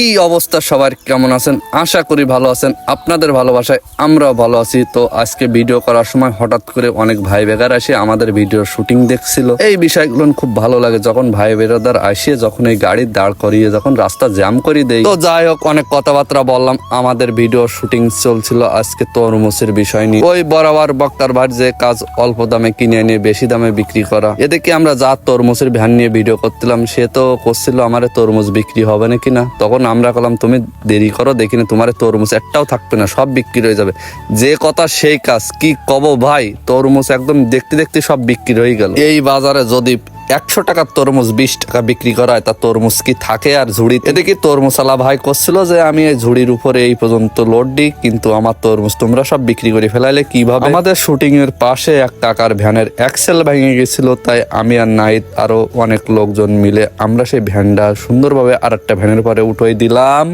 কি অবস্থা সবার, কেমন আছেন? আশা করি ভালো আছেন। আপনাদের ভালোবাসায় আমরাও ভালো আছি। তো আজকে ভিডিও করার সময় হঠাৎ করে অনেক ভাই বেগার আসে আমাদের ভিডিওর শুটিং দেখছিল। এই বিষয়গুলো খুব ভালো লাগে যখন ভাই বেরাদার আসে, যখন এই গাড়ি দাঁড় করিয়ে যখন রাস্তা জ্যাম করে দেয়। তো যাই হোক, অনেক কথাবার্তা বললাম। আমাদের ভিডিও শুটিং চলছিল আজকে তরমুজের বিষয় নিয়ে। ওই বরাবর বক্তার ভাই যে কাজ অল্প দামে কিনে এনে বেশি দামে বিক্রি করা, এদিকে আমরা যা তরমুজের ভ্যান নিয়ে ভিডিও করছিলাম, সে তো করছিল আমার তরমুজ বিক্রি হবে নাকি না। তখন আমরা বললাম তুমি দেরি করো, দেখিনি তোমার তরমুজ একটাও থাকবে না, সব বিক্রি হয়ে যাবে। যে কথা সেই কাজ, কি কব ভাই, তরমুজ একদম দেখতে দেখতে সব বিক্রি হয়ে গেল। এই বাজারে যদি 100 টাকার তরমুজ 20 টাকা বিক্রি করা হয়, তা তরমুজ কি থাকে আর ঝুড়ি? এদিকে তরমুজ আলা ভাই করছিল যে আমি এই ঝুড়ির উপরে এই পর্যন্ত লোড দিই, কিন্তু আমার তরমুজ তোমরা সব বিক্রি করে ফেলাইলে কিভাবে? আমাদের শুটিং এর পাশে এক টাকার ভ্যানের অ্যাক্সেল ভেঙে গেছিল, তাই আমি আর নাইট আরো অনেক লোকজন মিলে আমরা সেই ভ্যানটা সুন্দরভাবে আর একটা ভ্যানের পরে উঠে দিলাম।